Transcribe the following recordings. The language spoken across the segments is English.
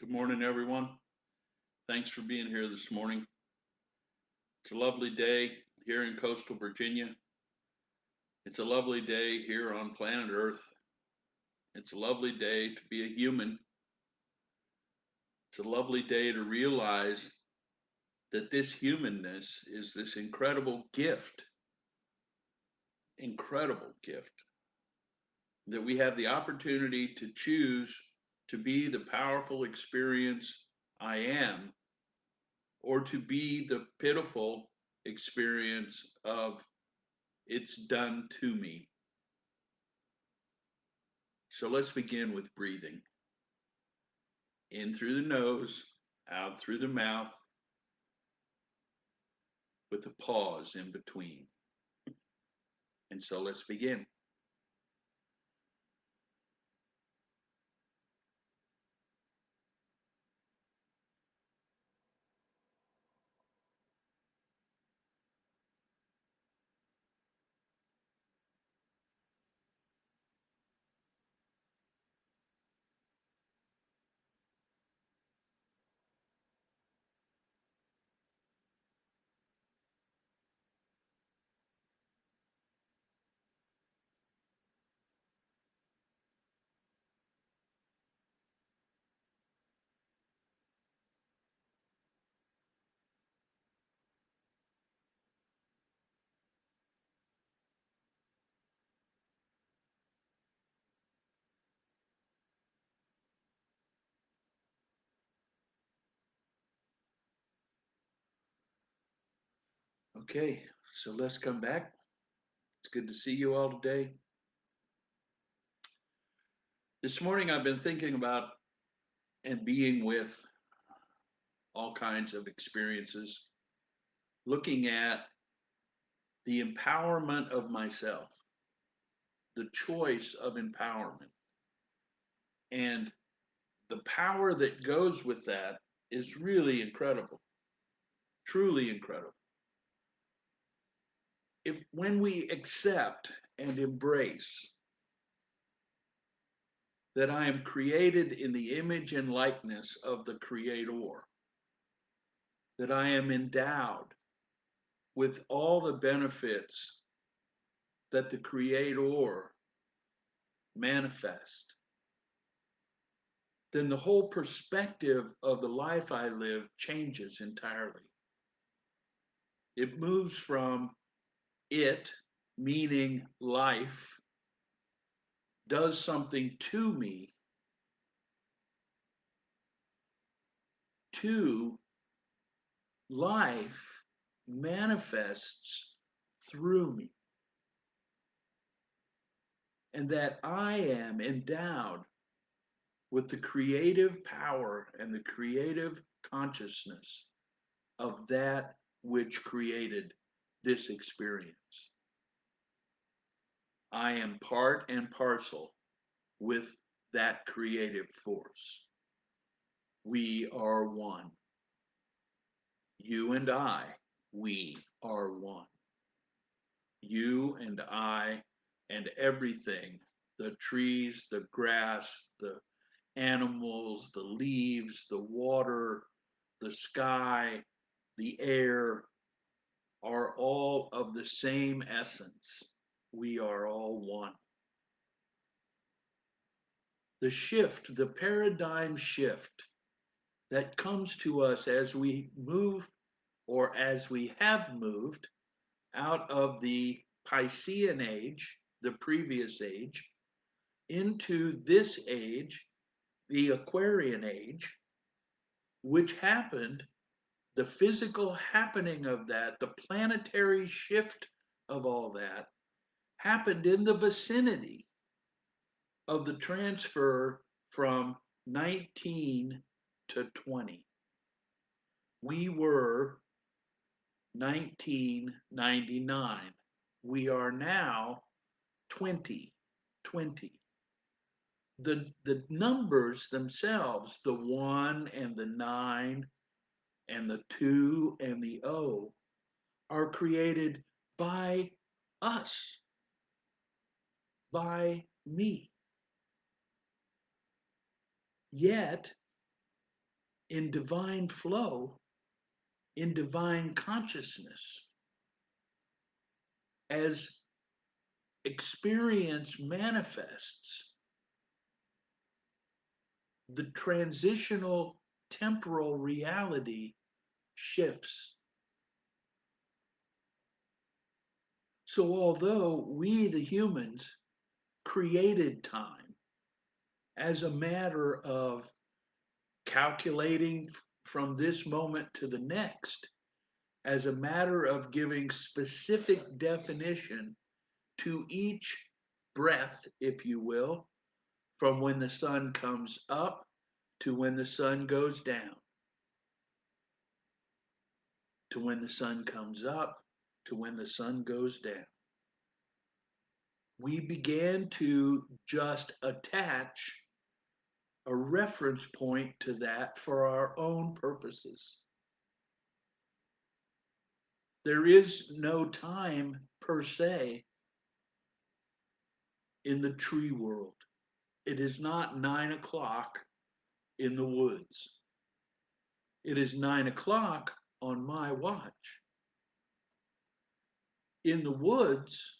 Good morning, everyone. Thanks for being here this morning. It's a lovely day here in coastal Virginia. It's a lovely day here on planet Earth. It's a lovely day to be a human. It's a lovely day to realize that this humanness is this incredible gift, that we have the opportunity to choose to be the powerful experience I am, or to be the pitiful experience of it's done to me. So let's begin with breathing in through the nose, out through the mouth, with a pause in between. And so let's begin. Okay, so let's come back. It's good to see you all today. This morning I've been thinking about and being with all kinds of experiences, looking at the empowerment of myself, the choice of empowerment, and the power that goes with that is really incredible, truly incredible. If when we accept and embrace that I am created in the image and likeness of the Creator, that I am endowed with all the benefits that the Creator manifests, then the whole perspective of the life I live changes entirely. It moves from it, meaning life, does something to me, to life manifests through me, and that I am endowed with the creative power and the creative consciousness of that which created this experience. I am part and parcel with that creative force. We are one. You and I, we are one. You and I and everything, the trees, the grass, the animals, the leaves, the water, the sky, the air, are all of the same essence. We are all one. The shift, the paradigm shift that comes to us as we move or as we have moved out of the Piscean age, the previous age, into this age, the Aquarian age, which happened, the physical happening of that, the planetary shift of all that, happened in the vicinity of the transfer from 19 to 20. We were 1999. We are now 2020. The numbers themselves, the 1 and the 9 and the 2 and the O, are created by us, by me. Yet in divine flow, in divine consciousness, as experience manifests, the transitional temporal reality shifts. So, although we, the humans, created time as a matter of calculating from this moment to the next, as a matter of giving specific definition to each breath, if you will, from when the sun comes up to when the sun goes down, to when the sun comes up, to when the sun goes down. We began to just attach a reference point to that for our own purposes. There is no time per se in the tree world. It is not 9 o'clock in the woods. It is 9 o'clock on my watch. In the woods,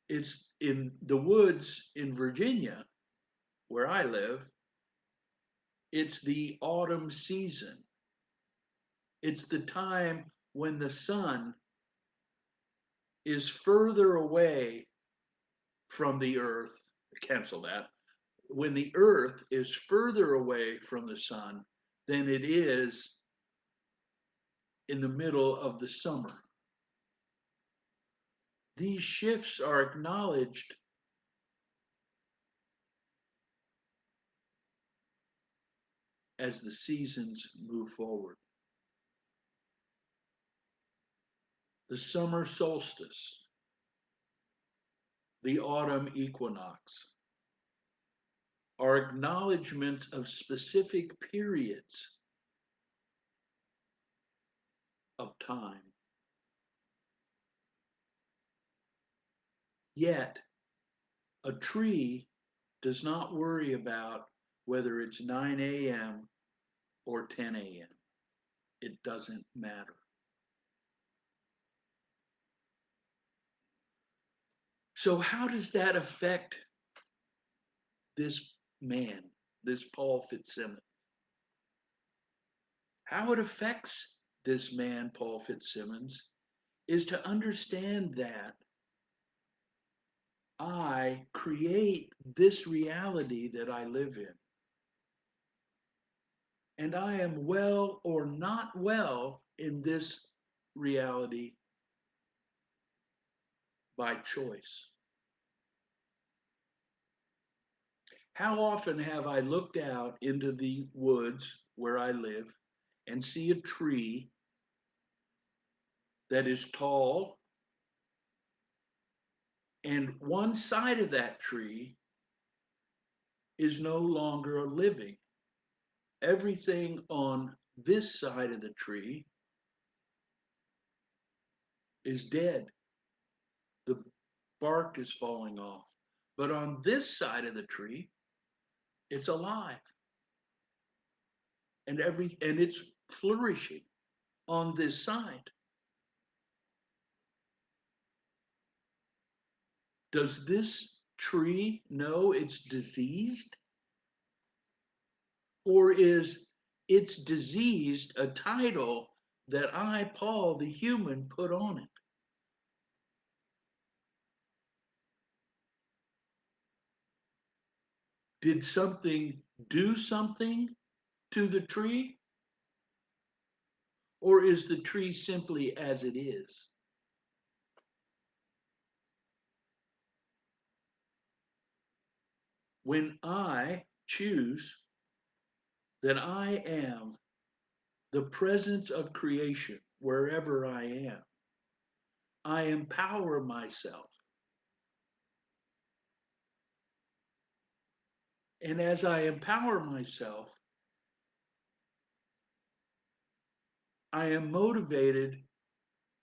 it's in the woods in Virginia, where I live, it's the autumn season. It's the time when the sun is further away from the earth. Cancel that. When the earth is further away from the sun than it is in the middle of the summer. These shifts are acknowledged as the seasons move forward. The summer solstice, the autumn equinox, are acknowledgments of specific periods of time. Yet, a tree does not worry about whether it's 9 a.m. or 10 a.m. It doesn't matter. So, how does that affect this man, this Paul Fitzsimmons? How it affects this man, Paul Fitzsimmons, is to understand that I create this reality that I live in. And I am well or not well in this reality by choice. How often have I looked out into the woods where I live and see a tree that is tall, and one side of that tree is no longer living. Everything on this side of the tree is dead. The bark is falling off. But on this side of the tree, it's alive. And it's flourishing on this side. Does this tree know it's diseased? Or is it's diseased a title that I, Paul, the human, put on it? Did something do something to the tree? Or is the tree simply as it is? When I choose that I am the presence of creation wherever I empower myself. And as I empower myself, I am motivated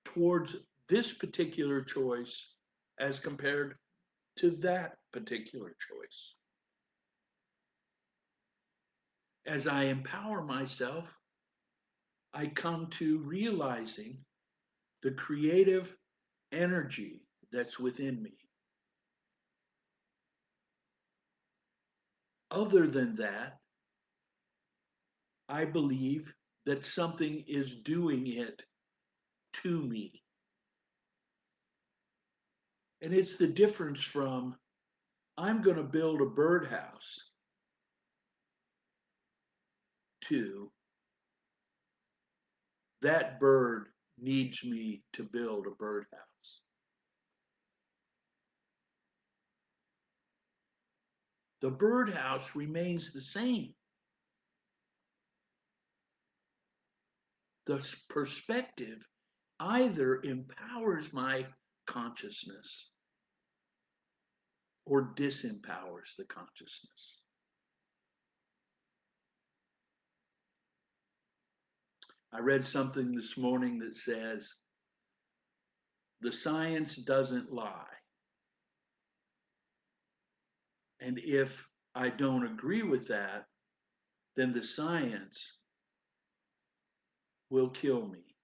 towards this particular choice as compared to that particular choice. As I empower myself, I come to realizing the creative energy that's within me. Other than that, I believe that something is doing it to me. And it's the difference from I'm going to build a birdhouse to that bird needs me to build a birdhouse. The birdhouse remains the same. The perspective either empowers my consciousness or disempowers the consciousness. I read something this morning that says the science doesn't lie. And if I don't agree with that, then the science will kill me.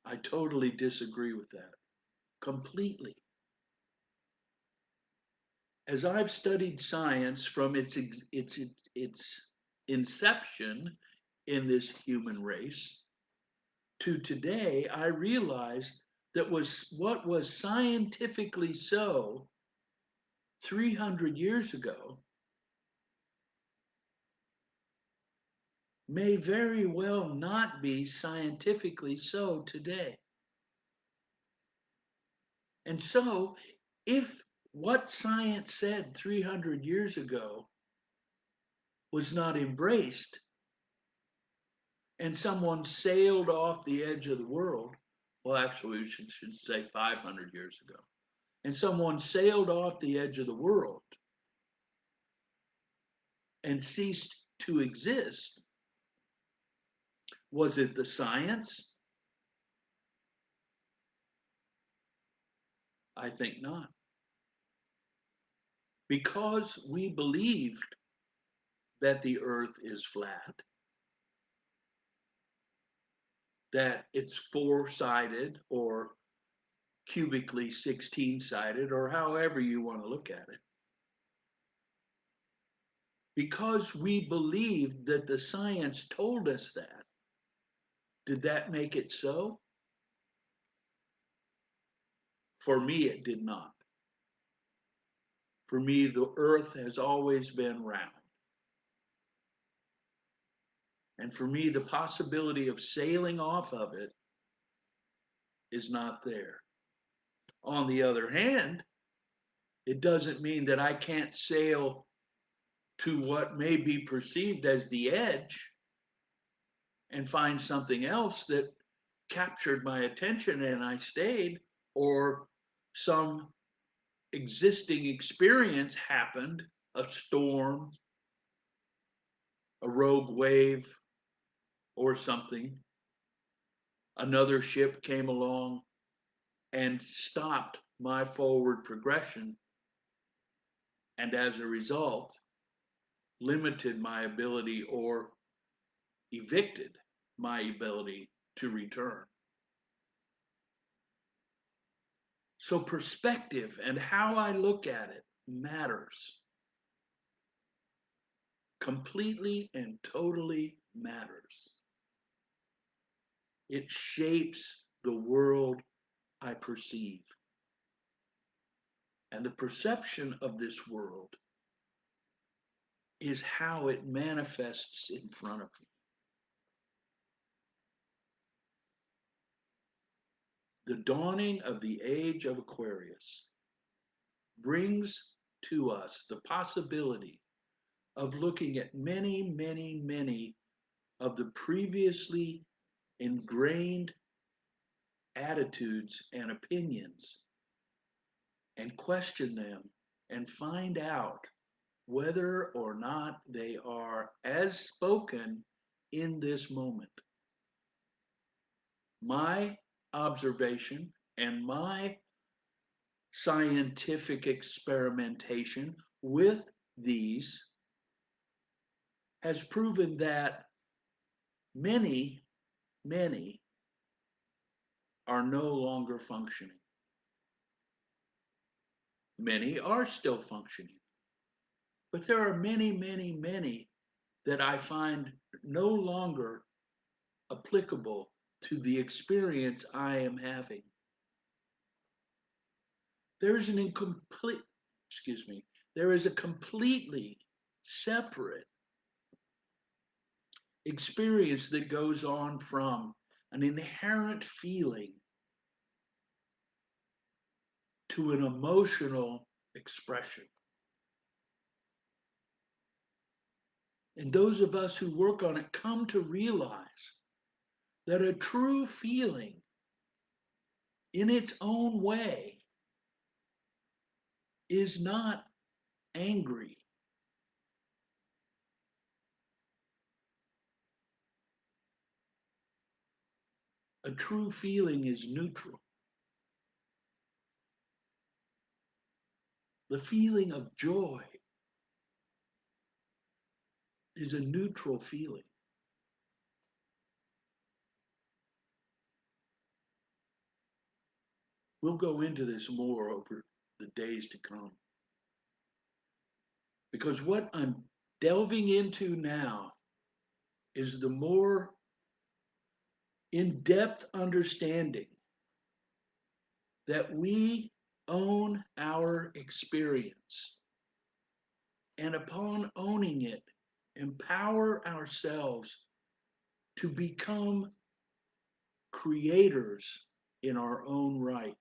I totally disagree with that. Completely. As I've studied science from its inception in this human race to today, I realize that was what was scientifically so 300 years ago may very well not be scientifically so today. And so, if what science said 300 years ago was not embraced, and someone sailed off the edge of the world, well, actually, we should say 500 years ago, and someone sailed off the edge of the world and ceased to exist, was it the science? I think not. Because we believed that the earth is flat, that it's four-sided or cubically 16-sided, or however you want to look at it. Because we believed that the science told us that, did that make it so? For me, it did not. For me, the earth has always been round. And for me, the possibility of sailing off of it is not there. On the other hand, it doesn't mean that I can't sail to what may be perceived as the edge and find something else that captured my attention and I stayed, or some existing experience happened, a storm, a rogue wave, or something. Another ship came along and stopped my forward progression, and as a result, limited my ability or evicted my ability to return. So, perspective and how I look at it matters. Completely and totally matters. It shapes the world I perceive. And the perception of this world is how it manifests in front of me. The dawning of the age of Aquarius brings to us the possibility of looking at many, many, many of the previously ingrained attitudes and opinions and question them and find out whether or not they are as spoken in this moment. My observation and my scientific experimentation with these has proven that many, many are no longer functioning. Many are still functioning, but there are many, many, many that I find no longer applicable to the experience I am having. There's an incomplete, excuse me, there is a completely separate experience that goes on from an inherent feeling to an emotional expression. And those of us who work on it come to realize that a true feeling in its own way is not angry. A true feeling is neutral. The feeling of joy is a neutral feeling. We'll go into this more over the days to come. Because what I'm delving into now is the more in depth understanding that we own our experience. And upon owning it, empower ourselves to become creators in our own right.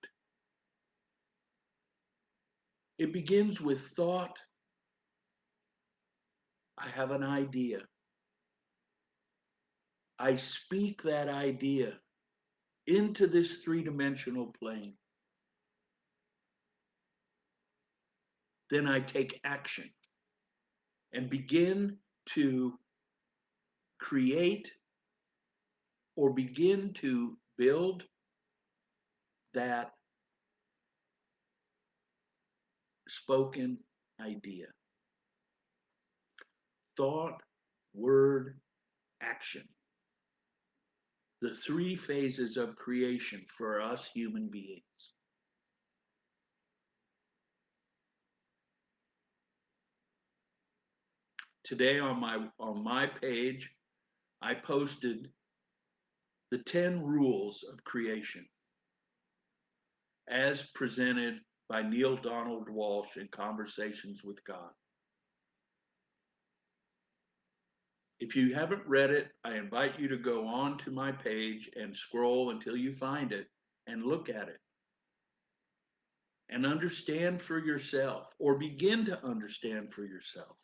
It begins with thought. I have an idea. I speak that idea into this three-dimensional plane. Then I take action and begin to create or begin to build that spoken idea. Thought, word, action. The three phases of creation for us human beings. Today on my page, I posted the 10 rules of creation as presented by Neale Donald Walsch in Conversations with God. If you haven't read it, I invite you to go on to my page and scroll until you find it and look at it and understand for yourself, or begin to understand for yourself,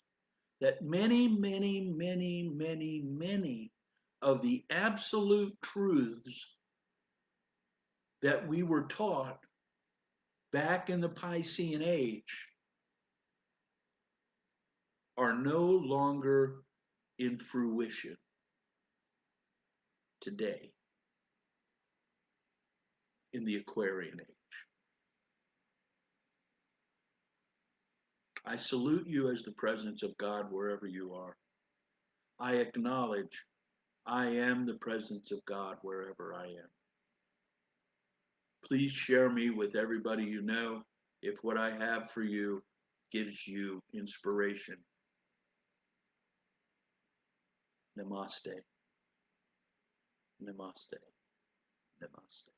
that many, many, many, many, many of the absolute truths that we were taught back in the Piscean age are no longer in fruition today in the Aquarian age. I salute you as the presence of God wherever you are. I acknowledge I am the presence of God wherever I am. Please share me with everybody you know if what I have for you gives you inspiration. Namaste. Namaste. Namaste.